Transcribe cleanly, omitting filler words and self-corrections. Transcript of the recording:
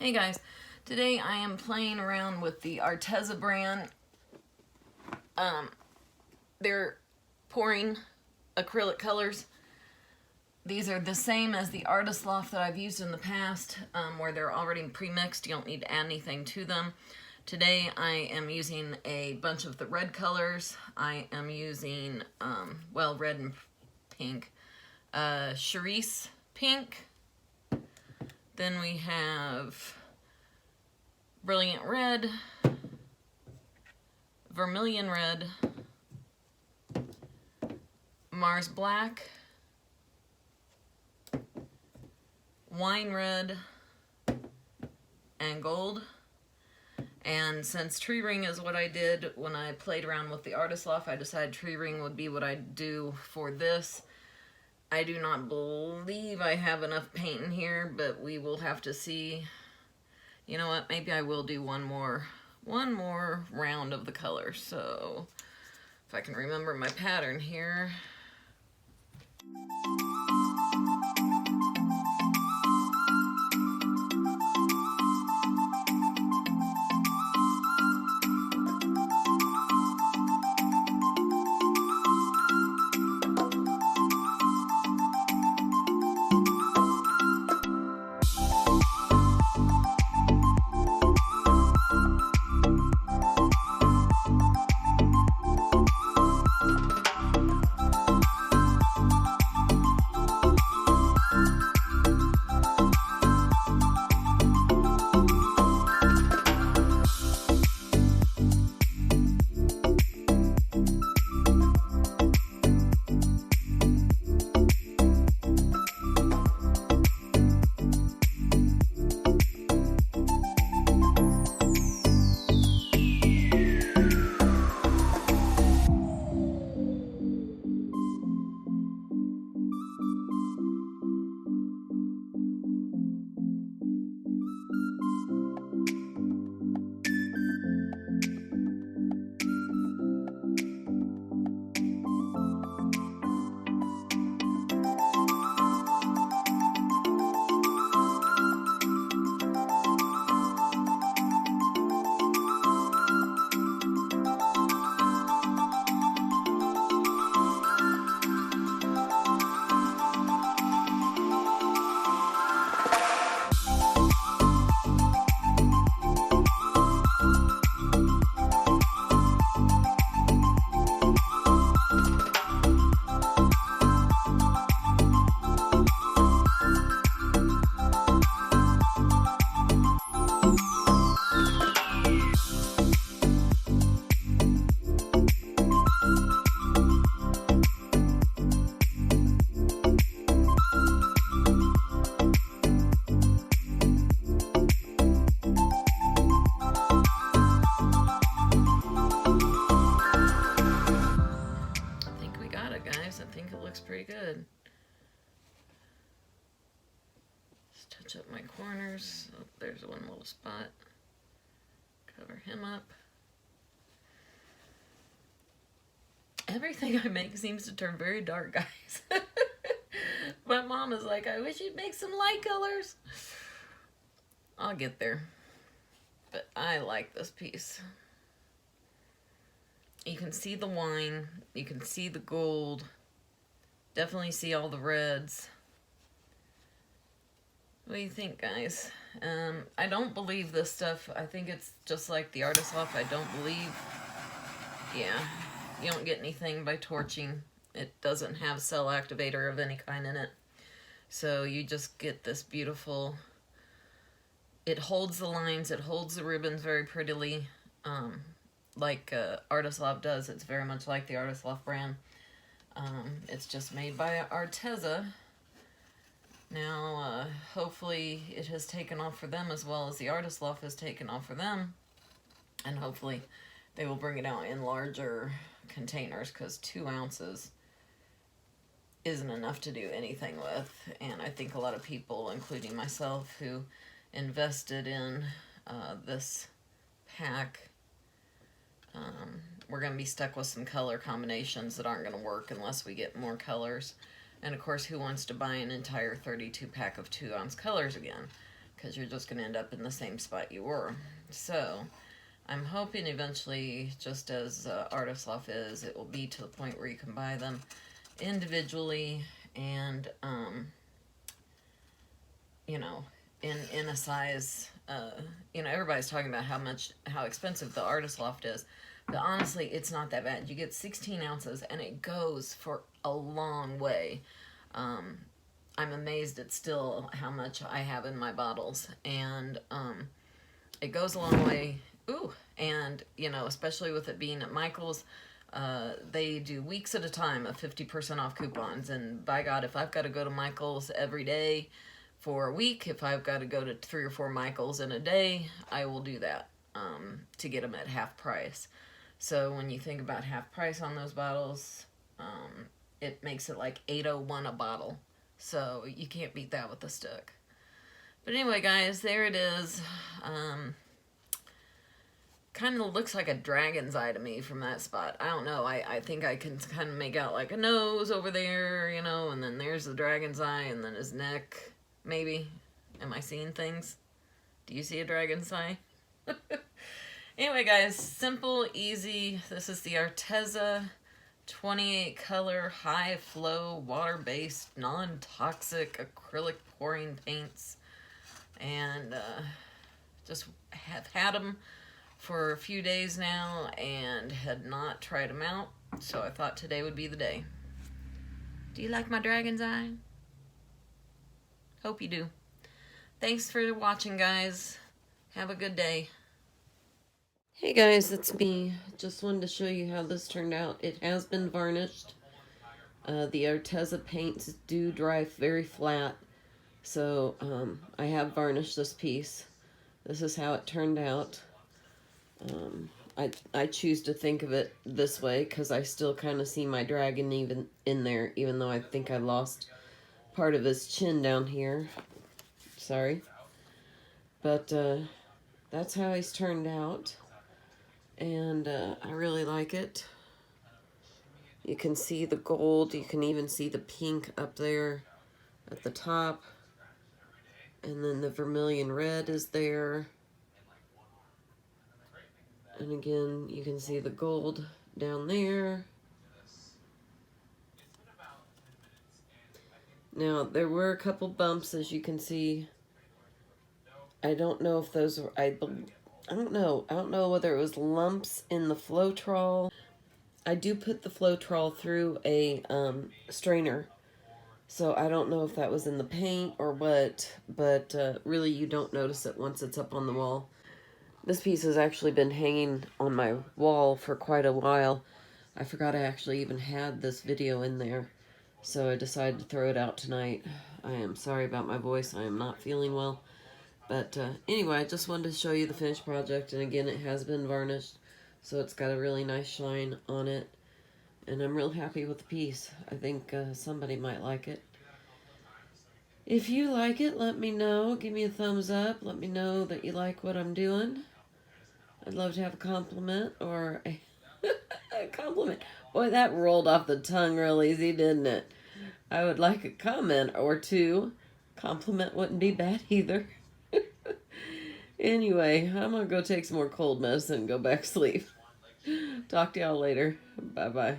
Hey guys, today I am playing around with the Arteza brand. They're pouring acrylic colors. These are the same as the Artist Loft that I've used in the past, where they're already pre-mixed. You don't need to add anything to them. Today I am using a bunch of the red colors. I am using, red and pink. Cerise pink. Then we have Brilliant Red, Vermilion Red, Mars Black, Wine Red, and Gold. And since Tree Ring is what I did when I played around with the Artist Loft, I decided Tree Ring would be what I'd do for this. I do not believe I have enough paint in here, but we will have to see. You know what, maybe I will do one more round of the color. So if I can remember my pattern here. Pretty good. Just touch up my corners. Oh, there's one little spot. Cover him up. Everything I make seems to turn very dark, guys. My mom is like, I wish you'd make some light colors. I'll get there. But I like this piece. You can see the wine. You can see the gold. Definitely see all the reds. What do you think, guys? I don't believe this stuff. I think it's just like the Artist Loft. I don't believe. Yeah, you don't get anything by torching. It doesn't have cell activator of any kind in it. So you just get this beautiful. It holds the lines. It holds the ribbons very prettily. Like Artist Loft does. It's very much like the Artist Loft brand. It's just made by Arteza. Now, hopefully it has taken off for them as well as the Artist Loft has taken off for them. And hopefully they will bring it out in larger containers, because 2 ounces isn't enough to do anything with. And I think a lot of people, including myself, who invested in this pack, we're going to be stuck with some color combinations that aren't going to work unless we get more colors. And of course, who wants to buy an entire 32 pack of 2 ounce colors again? because you're just going to end up in the same spot you were. So I'm hoping eventually, just as Artist Loft is, it will be to the point where you can buy them individually and, you know, in a size, you know, everybody's talking about how expensive the Artist Loft is, but honestly, it's not that bad. You get 16 ounces and it goes for a long way. I'm amazed at still how much I have in my bottles, and it goes a long way. Ooh, and you know, especially with it being at Michael's, they do weeks at a time of 50% off coupons, and by God, if I've got to go to Michael's every day for a week, if I've got to go to 3 or 4 Michael's in a day, I will do that to get them at half price. So when you think about half price on those bottles, it makes it like $8.01 a bottle. So you can't beat that with a stick. But anyway, guys, there it is. Kind of looks like a dragon's eye to me from that spot. I don't know. I think I can kind of make out like a nose over there, you know, and then there's the dragon's eye, and then his neck, maybe. Am I seeing things? Do you see a dragon's eye? Anyway, guys, simple, easy. This is the Arteza 28 color, high flow, water-based, non-toxic acrylic pouring paints. And just have had them for a few days now and had not tried them out. So I thought today would be the day. Do you like my dragon's eye? Hope you do. Thanks for watching, guys. Have a good day. Hey guys, it's me. Just wanted to show you how this turned out. It has been varnished. The Arteza paints do dry very flat, so I have varnished this piece. This is how it turned out. I choose to think of it this way because I still kind of see my dragon even in there, even though I think I lost part of his chin down here. Sorry. But that's how he's turned out. And I really like it. You can see the gold. You can even see the pink up there at the top. And then the vermilion red is there. And again, you can see the gold down there. Now, there were a couple bumps, as you can see. I don't know if those were, I don't know. I don't know whether it was lumps in the Floetrol. I do put the Floetrol through a strainer, so I don't know if that was in the paint or what, but really you don't notice it once it's up on the wall. This piece has actually been hanging on my wall for quite a while. I forgot I actually even had this video in there, so I decided to throw it out tonight. I am sorry about my voice. I am not feeling well. But anyway, I just wanted to show you the finished project, and again, it has been varnished, so it's got a really nice shine on it, and I'm real happy with the piece. I think somebody might like it. If you like it, let me know. Give me a thumbs up. Let me know that you like what I'm doing. I'd love to have a compliment or a compliment. Boy, that rolled off the tongue real easy, didn't it? I would like a comment or two. Compliment wouldn't be bad either. Anyway, I'm gonna go take some more cold medicine and go back to sleep. Talk to y'all later. Bye-bye.